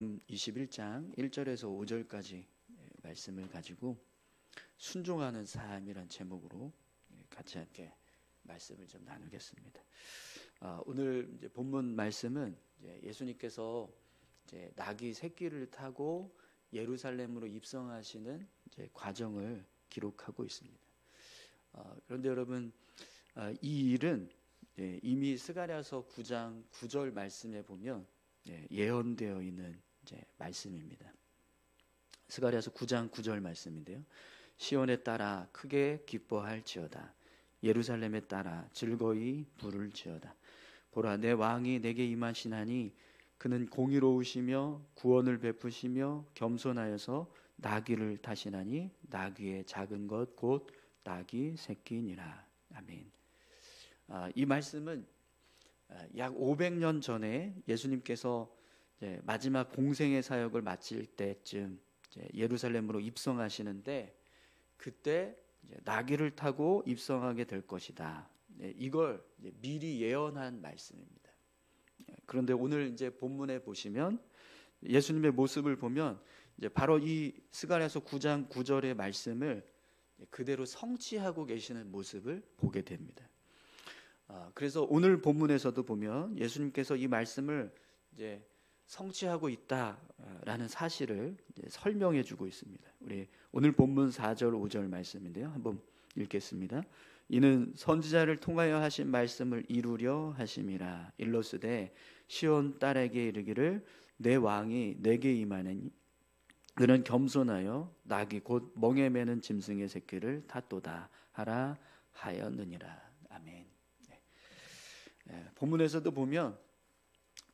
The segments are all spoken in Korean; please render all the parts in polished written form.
21장 1절에서 5절까지 말씀을 가지고 순종하는 삶이란 제목으로 같이 함께 말씀을 좀 나누겠습니다. 오늘 이제 본문 말씀은 예수님께서 이제 낙이 새끼를 타고 예루살렘으로 입성하시는 이제 과정을 기록하고 있습니다. 그런데 여러분, 이 일은 이미 스가랴서 9장 9절 말씀에 보면 예언되어 있는 이제 말씀입니다. 스가랴서 9장 9절 말씀인데요. 시온에 따라 크게 기뻐할지어다. 예루살렘에 따라 즐거이 부를지어다. 보라, 내 왕이 내게 임하시나니 그는 공의로우시며 구원을 베푸시며 겸손하여서 나귀를 타시나니 나귀의 작은 것 곧 나귀 새끼니라. 아멘. 이 말씀은 약 500년 전에 예수님께서 마지막 공생의 사역을 마칠 때쯤 예루살렘으로 입성하시는데 그때 나귀를 타고 입성하게 될 것이다. 이걸 미리 예언한 말씀입니다. 그런데 오늘 이제 본문에 보시면 예수님의 모습을 보면 이제 바로 이 스가랴서 9장 9절의 말씀을 그대로 성취하고 계시는 모습을 보게 됩니다. 그래서 오늘 본문에서도 보면 예수님께서 이 말씀을 이제 성취하고 있다라는 사실을 이제 설명해 주고 있습니다. 우리 오늘 본문 4절 5절 말씀인데요. 한번 읽겠습니다. 이는 선지자를 통하여 하신 말씀을 이루려 하심이라. 일러스되 시온 딸에게 이르기를 내 왕이 내게 임하느니 그는 겸손하여 낙이 곧 멍에 매는 짐승의 새끼를 탔도다 하라 하였느니라. 아멘. 본문에서도 보면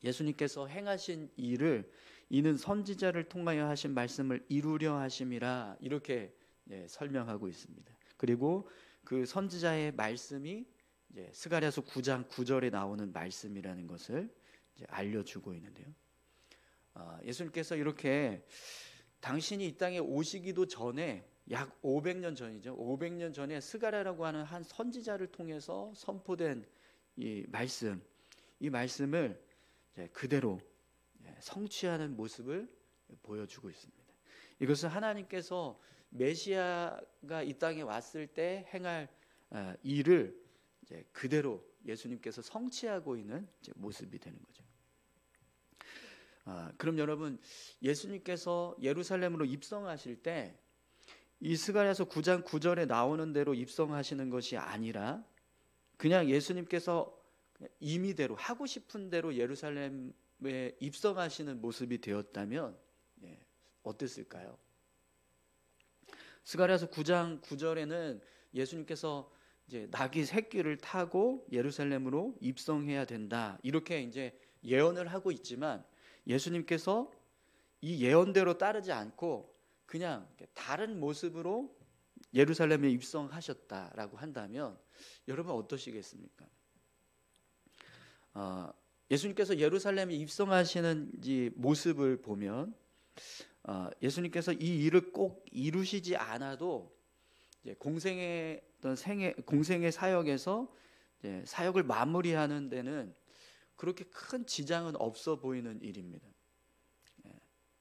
예수님께서 행하신 일을 이는 선지자를 통하여 하신 말씀을 이루려 하심이라 이렇게 설명하고 있습니다. 그리고 그 선지자의 말씀이 스가랴서 9장 9절에 나오는 말씀이라는 것을 알려주고 있는데요. 예수님께서 이렇게 당신이 이 땅에 오시기도 전에 약 500년 전이죠. 500년 전에 스가랴라고 하는 한 선지자를 통해서 선포된 이 말씀을 그대로 성취하는 모습을 보여주고 있습니다. 이것은 하나님께서 메시아가 이 땅에 왔을 때 행할 일을 그대로 예수님께서 성취하고 있는 모습이 되는 거죠. 그럼 여러분, 예수님께서 예루살렘으로 입성하실 때 이 스가랴서 9장 9절에 나오는 대로 입성하시는 것이 아니라 그냥 예수님께서 임의대로 하고 싶은 대로 예루살렘에 입성하시는 모습이 되었다면 어땠을까요? 스가랴서 9장 9절에는 예수님께서 이제 나귀 새끼를 타고 예루살렘으로 입성해야 된다 이렇게 이제 예언을 하고 있지만 예수님께서 이 예언대로 따르지 않고 그냥 다른 모습으로 예루살렘에 입성하셨다라고 한다면 여러분 어떠시겠습니까? 예수님께서 예루살렘에 입성하시는 이 모습을 보면 예수님께서 이 일을 꼭 이루시지 않아도 공생의 사역에서 사역을 마무리하는 데는 그렇게 큰 지장은 없어 보이는 일입니다.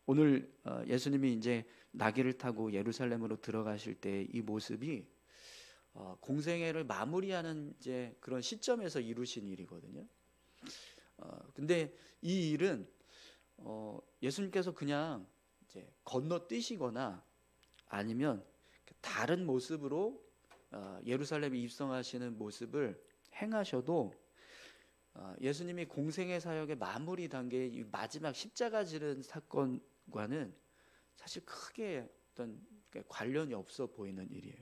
오늘 예수님이 이제 나귀를 타고 예루살렘으로 들어가실 때 이 모습이 공생애를 마무리하는 이제 그런 시점에서 이루신 일이거든요. 근데 이 일은 예수님께서 그냥 이제 건너뛰시거나 아니면 다른 모습으로 예루살렘에 입성하시는 모습을 행하셔도 예수님이 공생애 사역의 마무리 단계의 이 마지막 십자가 지른 사건과는 사실 크게 어떤 관련이 없어 보이는 일이에요.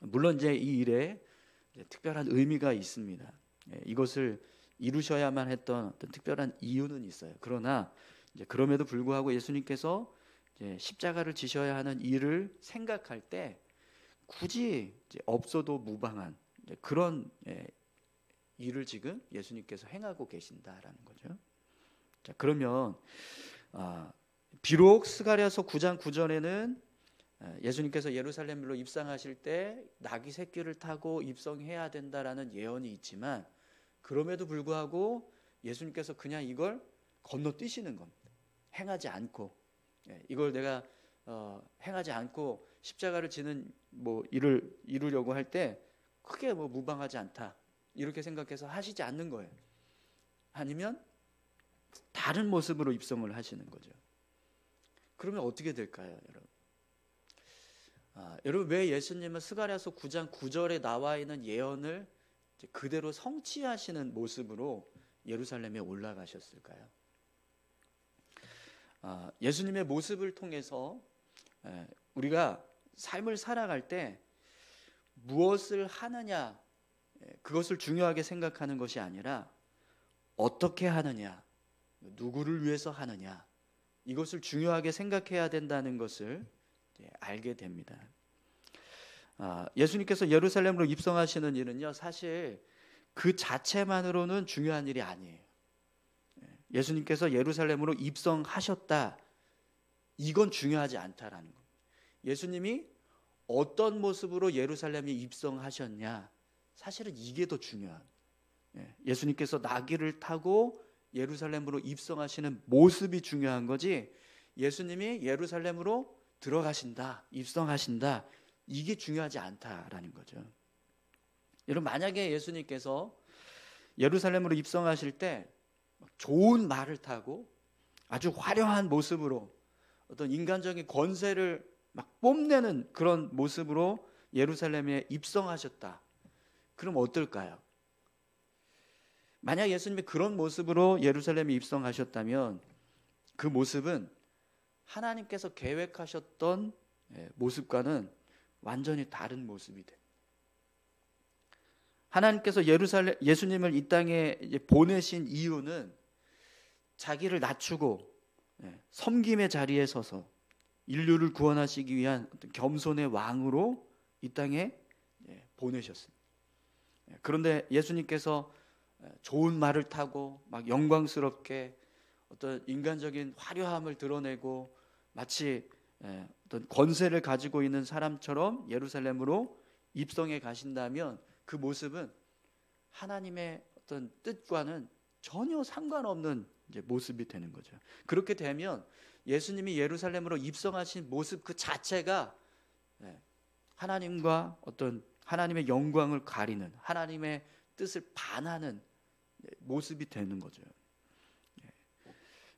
물론 이제 이 일에 특별한 의미가 있습니다. 이것을 이루셔야만 했던 어떤 특별한 이유는 있어요. 그러나 그럼에도 불구하고 예수님께서 십자가를 지셔야 하는 일을 생각할 때 굳이 없어도 무방한 그런 일을 지금 예수님께서 행하고 계신다라는 거죠. 자, 그러면 비록 스가랴서 9장 9절에는 예수님께서 예루살렘으로 입성하실 때 나귀 새끼를 타고 입성해야 된다라는 예언이 있지만 그럼에도 불구하고 예수님께서 그냥 이걸 건너뛰시는 겁니다. 행하지 않고, 이걸 내가 행하지 않고 십자가를 지는 뭐 일을 이루려고 할 때 크게 뭐 무방하지 않다 이렇게 생각해서 하시지 않는 거예요. 아니면 다른 모습으로 입성을 하시는 거죠. 그러면 어떻게 될까요, 여러분? 여러분, 왜 예수님은 스가랴서 9장 9절에 나와 있는 예언을 그대로 성취하시는 모습으로 예루살렘에 올라가셨을까요? 예수님의 모습을 통해서 우리가 삶을 살아갈 때 무엇을 하느냐, 그것을 중요하게 생각하는 것이 아니라 어떻게 하느냐, 누구를 위해서 하느냐, 이것을 중요하게 생각해야 된다는 것을 알게 됩니다. 예수님께서 예루살렘으로 입성하시는 일은요, 사실 그 자체만으로는 중요한 일이 아니에요. 예수님께서 예루살렘으로 입성하셨다, 이건 중요하지 않다라는 겁니다. 예수님이 어떤 모습으로 예루살렘에 입성하셨냐, 사실은 이게 더 중요한. 예수님께서 나귀를 타고 예루살렘으로 입성하시는 모습이 중요한 거지, 예수님이 예루살렘으로 들어가신다, 입성하신다, 이게 중요하지 않다라는 거죠. 여러분, 만약에 예수님께서 예루살렘으로 입성하실 때 좋은 말을 타고 아주 화려한 모습으로 어떤 인간적인 권세를 막 뽐내는 그런 모습으로 예루살렘에 입성하셨다, 그럼 어떨까요? 만약 예수님이 그런 모습으로 예루살렘에 입성하셨다면 그 모습은 하나님께서 계획하셨던 모습과는 완전히 다른 모습이 됩니다. 하나님께서 예수님을 이 땅에 보내신 이유는 자기를 낮추고 섬김의 자리에 서서 인류를 구원하시기 위한 겸손의 왕으로 이 땅에 보내셨습니다. 그런데 예수님께서 좋은 말을 타고 막 영광스럽게 어떤 인간적인 화려함을 드러내고 마치 어떤 권세를 가지고 있는 사람처럼 예루살렘으로 입성해 가신다면 그 모습은 하나님의 어떤 뜻과는 전혀 상관없는 이제 모습이 되는 거죠. 그렇게 되면 예수님이 예루살렘으로 입성하신 모습 그 자체가 하나님과 어떤 하나님의 영광을 가리는, 하나님의 뜻을 반하는 모습이 되는 거죠.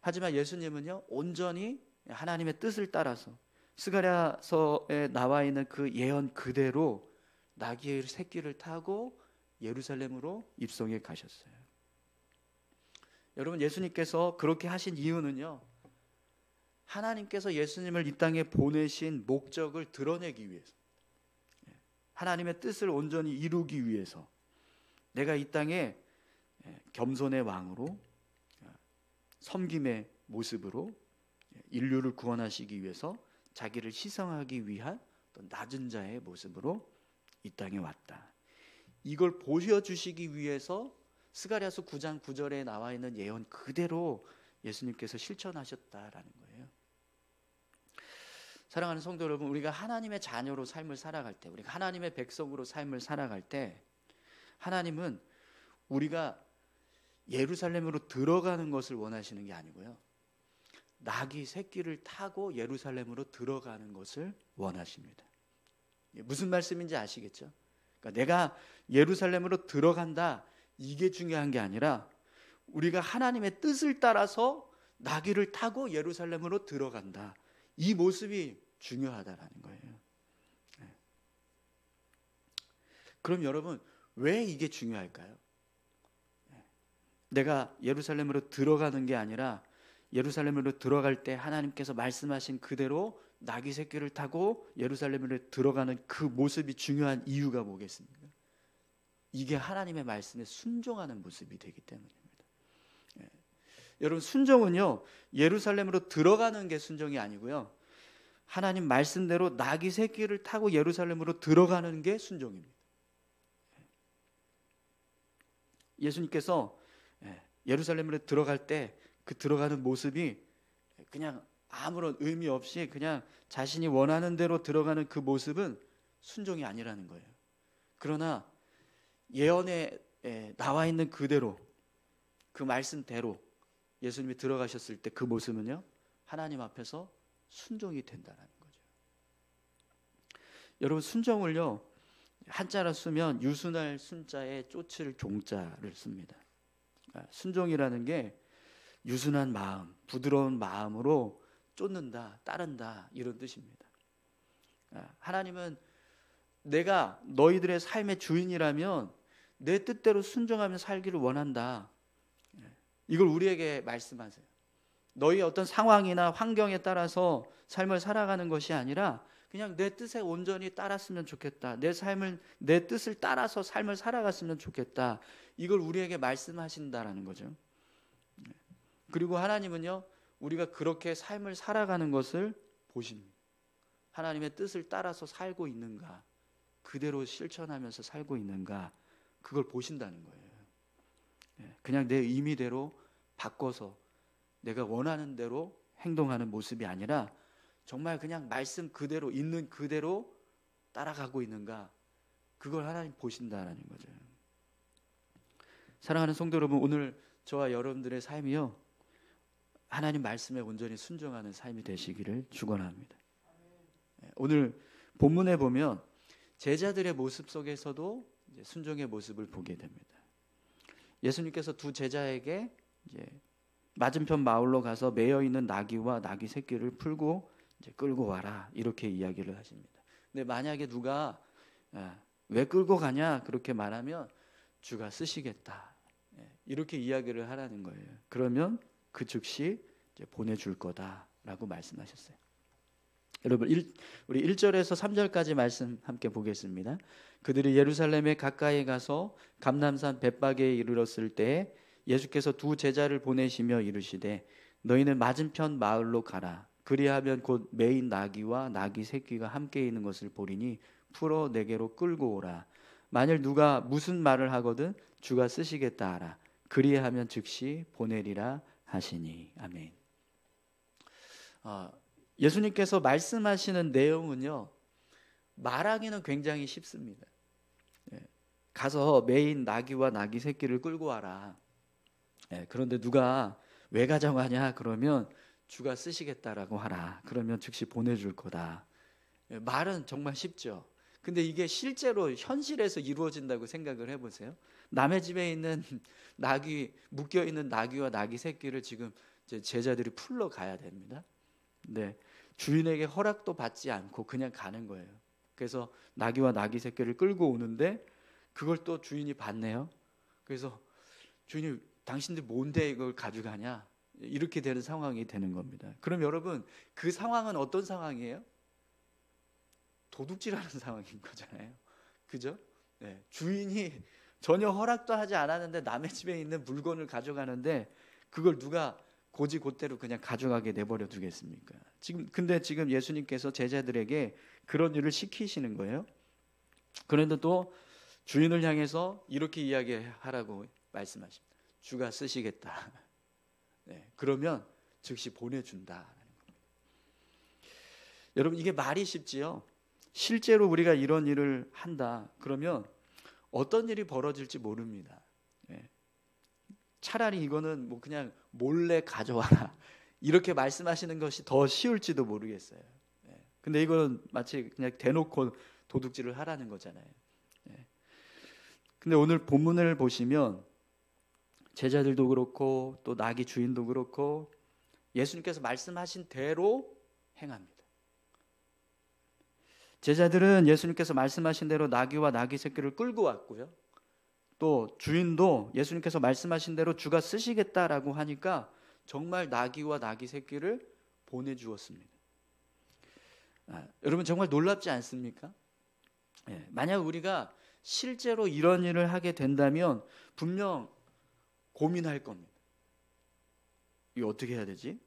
하지만 예수님은요, 온전히 하나님의 뜻을 따라서 스가랴서에 나와 있는 그 예언 그대로 나귀의 새끼를 타고 예루살렘으로 입성해 가셨어요. 여러분, 예수님께서 그렇게 하신 이유는요, 하나님께서 예수님을 이 땅에 보내신 목적을 드러내기 위해서, 하나님의 뜻을 온전히 이루기 위해서 내가 이 땅에 겸손의 왕으로 섬김의 모습으로 인류를 구원하시기 위해서 자기를 희생하기 위한 어떤 낮은 자의 모습으로 이 땅에 왔다. 이걸 보여주시기 위해서 스가랴서 9장 9절에 나와 있는 예언 그대로 예수님께서 실천하셨다라는 거예요. 사랑하는 성도 여러분, 우리가 하나님의 자녀로 삶을 살아갈 때, 우리가 하나님의 백성으로 삶을 살아갈 때 하나님은 우리가 예루살렘으로 들어가는 것을 원하시는 게 아니고요, 나귀 새끼를 타고 예루살렘으로 들어가는 것을 원하십니다. 무슨 말씀인지 아시겠죠? 그러니까 내가 예루살렘으로 들어간다, 이게 중요한 게 아니라 우리가 하나님의 뜻을 따라서 나귀를 타고 예루살렘으로 들어간다, 이 모습이 중요하다라는 거예요. 그럼 여러분, 왜 이게 중요할까요? 내가 예루살렘으로 들어가는 게 아니라 예루살렘으로 들어갈 때 하나님께서 말씀하신 그대로 나귀 새끼를 타고 예루살렘으로 들어가는 그 모습이 중요한 이유가 뭐겠습니까? 이게 하나님의 말씀에 순종하는 모습이 되기 때문입니다. 여러분, 순종은요, 예루살렘으로 들어가는 게 순종이 아니고요, 하나님 말씀대로 나귀 새끼를 타고 예루살렘으로 들어가는 게 순종입니다. 예수님께서 예루살렘으로 들어갈 때 그 들어가는 모습이 그냥 아무런 의미 없이 그냥 자신이 원하는 대로 들어가는 그 모습은 순종이 아니라는 거예요. 그러나 예언에 나와 있는 그대로, 그 말씀대로 예수님이 들어가셨을 때 그 모습은요, 하나님 앞에서 순종이 된다는 거죠. 여러분, 순종을요, 한자로 쓰면 유순할 순자에 쫓을 종자를 씁니다. 순종이라는 게 유순한 마음, 부드러운 마음으로 쫓는다, 따른다, 이런 뜻입니다. 하나님은 내가 너희들의 삶의 주인이라면 내 뜻대로 순종하며 살기를 원한다. 이걸 우리에게 말씀하세요. 너희 어떤 상황이나 환경에 따라서 삶을 살아가는 것이 아니라 그냥 내 뜻에 온전히 따랐으면 좋겠다. 내 뜻을 따라서 삶을 살아갔으면 좋겠다. 이걸 우리에게 말씀하신다라는 거죠. 그리고 하나님은요, 우리가 그렇게 삶을 살아가는 것을 보십니다. 하나님의 뜻을 따라서 살고 있는가, 그대로 실천하면서 살고 있는가, 그걸 보신다는 거예요. 그냥 내 의미대로 바꿔서 내가 원하는 대로 행동하는 모습이 아니라 정말 그냥 말씀 그대로, 있는 그대로 따라가고 있는가, 그걸 하나님 보신다라는 거죠. 사랑하는 성도 여러분, 오늘 저와 여러분들의 삶이요, 하나님 말씀에 온전히 순종하는 삶이 되시기를 축원합니다. 오늘 본문에 보면 제자들의 모습 속에서도 이제 순종의 모습을 보게 됩니다. 예수님께서 두 제자에게 이제 맞은편 마을로 가서 매여 있는 나귀와 나귀 새끼를 풀고 이제 끌고 와라, 이렇게 이야기를 하십니다. 근데 만약에 누가 왜 끌고 가냐 그렇게 말하면 주가 쓰시겠다, 이렇게 이야기를 하라는 거예요. 그러면 그 즉시 이제 보내줄 거다라고 말씀하셨어요. 여러분, 우리 1절에서 3절까지 말씀 함께 보겠습니다. 그들이 예루살렘에 가까이 가서 감람산 벳바게에 이르렀을 때 예수께서 두 제자를 보내시며 이르시되 너희는 맞은편 마을로 가라. 그리하면 곧 매인 나귀와 나귀 새끼가 함께 있는 것을 보리니 풀어 내게로 끌고 오라. 만일 누가 무슨 말을 하거든 주가 쓰시겠다 하라. 그리하면 즉시 보내리라 하시니. 아멘. 예수님께서 말씀하시는 내용은요, 말하기는 굉장히 쉽습니다. 가서 매인 나귀와 나귀 새끼를 끌고 와라. 그런데 누가 왜 가져가냐 그러면 주가 쓰시겠다라고 하라. 그러면 즉시 보내줄 거다. 말은 정말 쉽죠. 근데 이게 실제로 현실에서 이루어진다고 생각을 해보세요. 남의 집에 있는 나귀, 묶여있는 나귀와 나귀 새끼를 지금 제자들이 풀러 가야 됩니다. 네, 주인에게 허락도 받지 않고 그냥 가는 거예요. 그래서 나귀와 나귀 새끼를 끌고 오는데 그걸 또 주인이 받네요. 그래서 주인이 당신들 뭔데 이걸 가져가냐, 이렇게 되는 상황이 되는 겁니다. 그럼 여러분, 그 상황은 어떤 상황이에요? 도둑질하는 상황인 거잖아요. 그죠? 네, 주인이 전혀 허락도 하지 않았는데 남의 집에 있는 물건을 가져가는데 그걸 누가 고지고대로 그냥 가져가게 내버려 두겠습니까? 근데 지금 예수님께서 제자들에게 그런 일을 시키시는 거예요. 그런데 또 주인을 향해서 이렇게 이야기하라고 말씀하십니다. 주가 쓰시겠다. 네, 그러면 즉시 보내준다. 여러분, 이게 말이 쉽지요. 실제로 우리가 이런 일을 한다 그러면 어떤 일이 벌어질지 모릅니다. 차라리 이거는 뭐 그냥 몰래 가져와라, 이렇게 말씀하시는 것이 더 쉬울지도 모르겠어요. 근데 이거는 마치 그냥 대놓고 도둑질을 하라는 거잖아요. 근데 오늘 본문을 보시면 제자들도 그렇고 또 나귀 주인도 그렇고 예수님께서 말씀하신 대로 행합니다. 제자들은 예수님께서 말씀하신 대로 나귀와 나귀 새끼를 끌고 왔고요. 또 주인도 예수님께서 말씀하신 대로 주가 쓰시겠다라고 하니까 정말 나귀와 나귀 새끼를 보내주었습니다. 여러분, 정말 놀랍지 않습니까? 만약 우리가 실제로 이런 일을 하게 된다면 분명 고민할 겁니다. 이거 어떻게 해야 되지?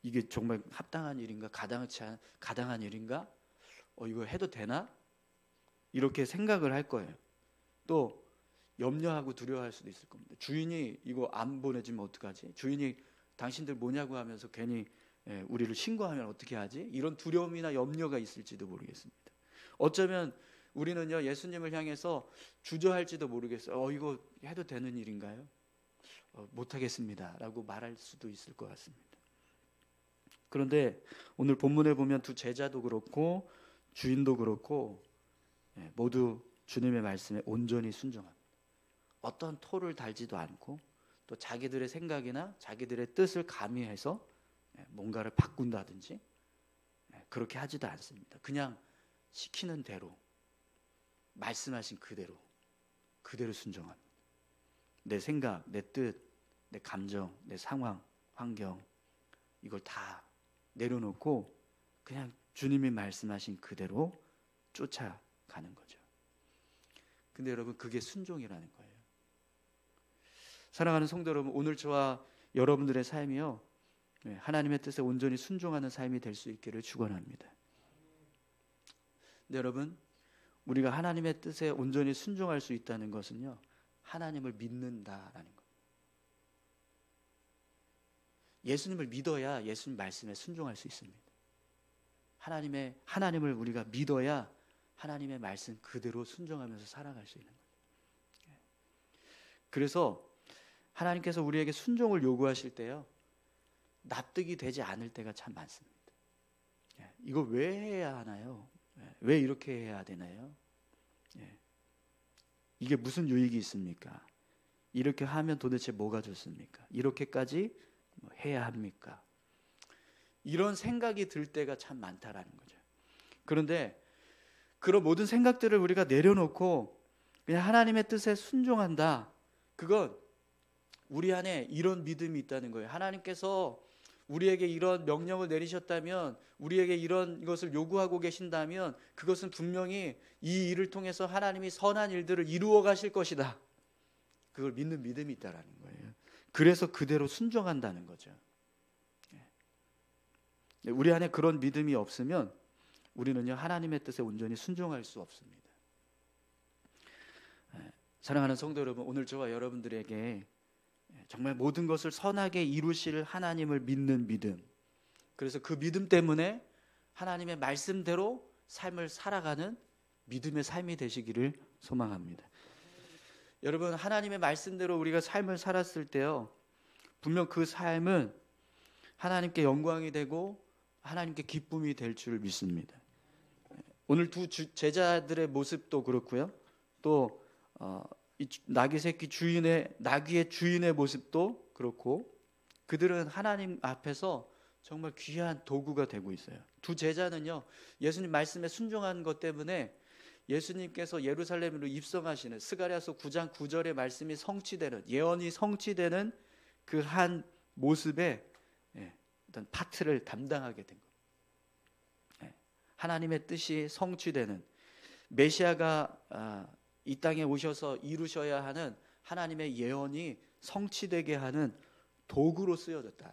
이게 정말 합당한 일인가? 가당한 일인가? 이거 해도 되나? 이렇게 생각을 할 거예요. 또 염려하고 두려워할 수도 있을 겁니다. 주인이 이거 안 보내주면 어떡하지? 주인이 당신들 뭐냐고 하면서 괜히 우리를 신고하면 어떻게 하지? 이런 두려움이나 염려가 있을지도 모르겠습니다. 어쩌면 우리는요, 예수님을 향해서 주저할지도 모르겠어요. 이거 해도 되는 일인가요? 못하겠습니다 라고 말할 수도 있을 것 같습니다. 그런데 오늘 본문에 보면 두 제자도 그렇고 주인도 그렇고 모두 주님의 말씀에 온전히 순종합니다. 어떤 토를 달지도 않고 또 자기들의 생각이나 자기들의 뜻을 가미해서 뭔가를 바꾼다든지 그렇게 하지도 않습니다. 그냥 시키는 대로, 말씀하신 그대로 순종합니다. 내 생각, 내 뜻, 내 감정, 내 상황, 환경 이걸 다 내려놓고 그냥 주님이 말씀하신 그대로 쫓아가는 거죠. 근데 여러분, 그게 순종이라는 거예요. 사랑하는 성도 여러분, 오늘 저와 여러분들의 삶이요, 하나님의 뜻에 온전히 순종하는 삶이 될 수 있기를 축원합니다. 근데 여러분, 우리가 하나님의 뜻에 온전히 순종할 수 있다는 것은요, 하나님을 믿는다라는 거예요. 예수님을 믿어야 예수님 말씀에 순종할 수 있습니다. 하나님을 우리가 믿어야 하나님의 말씀 그대로 순종하면서 살아갈 수 있는 거예요. 그래서 하나님께서 우리에게 순종을 요구하실 때요, 납득이 되지 않을 때가 참 많습니다. 이거 왜 해야 하나요? 왜 이렇게 해야 되나요? 이게 무슨 유익이 있습니까? 이렇게 하면 도대체 뭐가 좋습니까? 이렇게까지 해야 합니까? 이런 생각이 들 때가 참 많다라는 거죠. 그런데 그런 모든 생각들을 우리가 내려놓고 그냥 하나님의 뜻에 순종한다. 그건 우리 안에 이런 믿음이 있다는 거예요. 하나님께서 우리에게 이런 명령을 내리셨다면, 우리에게 이런 것을 요구하고 계신다면 그것은 분명히 이 일을 통해서 하나님이 선한 일들을 이루어 가실 것이다. 그걸 믿는 믿음이 있다라는 거예요. 그래서 그대로 순종한다는 거죠. 우리 안에 그런 믿음이 없으면 우리는요, 하나님의 뜻에 온전히 순종할 수 없습니다. 사랑하는 성도 여러분, 오늘 저와 여러분들에게 정말 모든 것을 선하게 이루실 하나님을 믿는 믿음, 그래서 그 믿음 때문에 하나님의 말씀대로 삶을 살아가는 믿음의 삶이 되시기를 소망합니다. 여러분, 하나님의 말씀대로 우리가 삶을 살았을 때요, 분명 그 삶은 하나님께 영광이 되고 하나님께 기쁨이 될 줄 믿습니다. 오늘 두 제자들의 모습도 그렇고요, 또 이 나귀의 주인의 모습도 그렇고, 그들은 하나님 앞에서 정말 귀한 도구가 되고 있어요. 두 제자는요, 예수님 말씀에 순종한 것 때문에 예수님께서 예루살렘으로 입성하시는 스가랴서 9장 9절의 말씀이 성취되는, 예언이 성취되는 그 한 모습에 어떤 파트를 담당하게 된 겁니다. 하나님의 뜻이 성취되는, 메시아가 이 땅에 오셔서 이루셔야 하는 하나님의 예언이 성취되게 하는 도구로 쓰여졌다.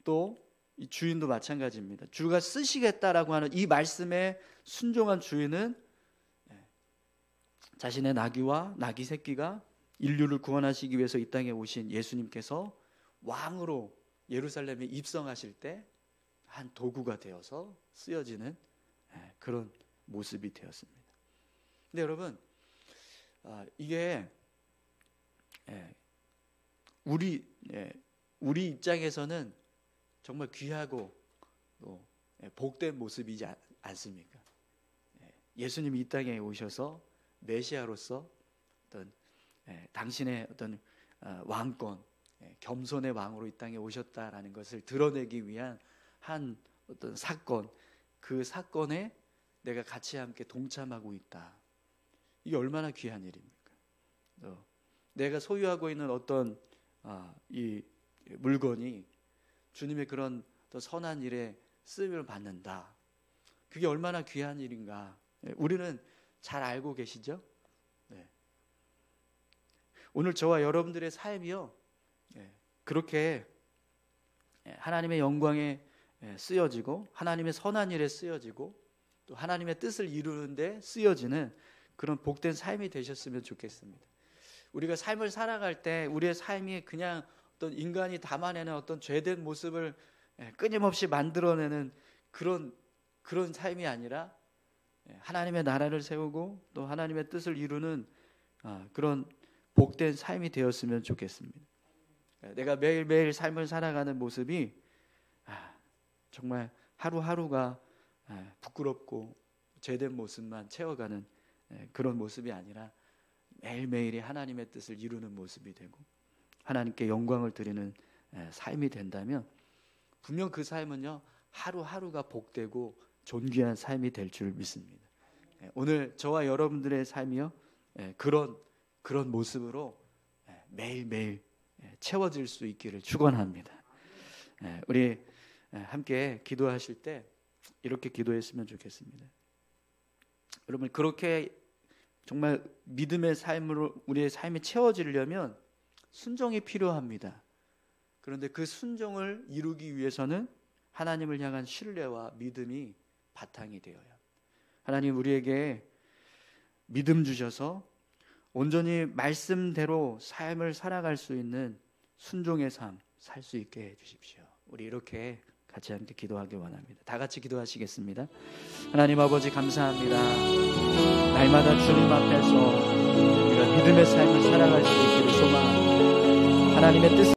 또 이 주인도 마찬가지입니다. 주가 쓰시겠다라고 하는 이 말씀에 순종한 주인은 자신의 나귀와 나귀 새끼가 인류를 구원하시기 위해서 이 땅에 오신 예수님께서 왕으로 예루살렘에 입성하실 때 한 도구가 되어서 쓰여지는 그런 모습이 되었습니다. 근데 여러분, 이게 우리 입장에서는 정말 귀하고 또 복된 모습이지 않습니까? 예수님이 이 땅에 오셔서 메시아로서 어떤 당신의 어떤 왕권, 겸손의 왕으로 이 땅에 오셨다라는 것을 드러내기 위한 한 어떤 사건, 그 사건에 내가 같이 함께 동참하고 있다. 이게 얼마나 귀한 일입니까? 내가 소유하고 있는 어떤 이 물건이 주님의 그런 또 선한 일에 쓰임을 받는다. 그게 얼마나 귀한 일인가. 우리는 잘 알고 계시죠? 네. 오늘 저와 여러분들의 삶이요, 그렇게 하나님의 영광에 쓰여지고 하나님의 선한 일에 쓰여지고 또 하나님의 뜻을 이루는데 쓰여지는 그런 복된 삶이 되셨으면 좋겠습니다. 우리가 삶을 살아갈 때 우리의 삶이 그냥 어떤 인간이 담아내는 어떤 죄된 모습을 끊임없이 만들어내는 그런 삶이 아니라 하나님의 나라를 세우고 또 하나님의 뜻을 이루는 그런 복된 삶이 되었으면 좋겠습니다. 내가 매일매일 삶을 살아가는 모습이 정말 하루하루가 부끄럽고 죄된 모습만 채워가는 그런 모습이 아니라 매일매일이 하나님의 뜻을 이루는 모습이 되고 하나님께 영광을 드리는 삶이 된다면 분명 그 삶은요 하루하루가 복되고 존귀한 삶이 될 줄 믿습니다. 오늘 저와 여러분들의 삶이요 그런 모습으로 매일매일 채워질 수 있기를 축원합니다. 우리 함께 기도하실 때 이렇게 기도했으면 좋겠습니다. 여러분, 그렇게 정말 믿음의 삶으로 우리의 삶이 채워지려면 순종이 필요합니다. 그런데 그 순종을 이루기 위해서는 하나님을 향한 신뢰와 믿음이 바탕이 되어요. 하나님 우리에게 믿음 주셔서 온전히 말씀대로 삶을 살아갈 수 있는 순종의 삶 살 수 있게 해주십시오. 우리 이렇게 같이 함께 기도하기 원합니다. 다 같이 기도하시겠습니다. 하나님 아버지 감사합니다. 날마다 주님 앞에서 우리가 믿음의 삶을 살아갈 수 있기를 소망합니다. 하나님의 뜻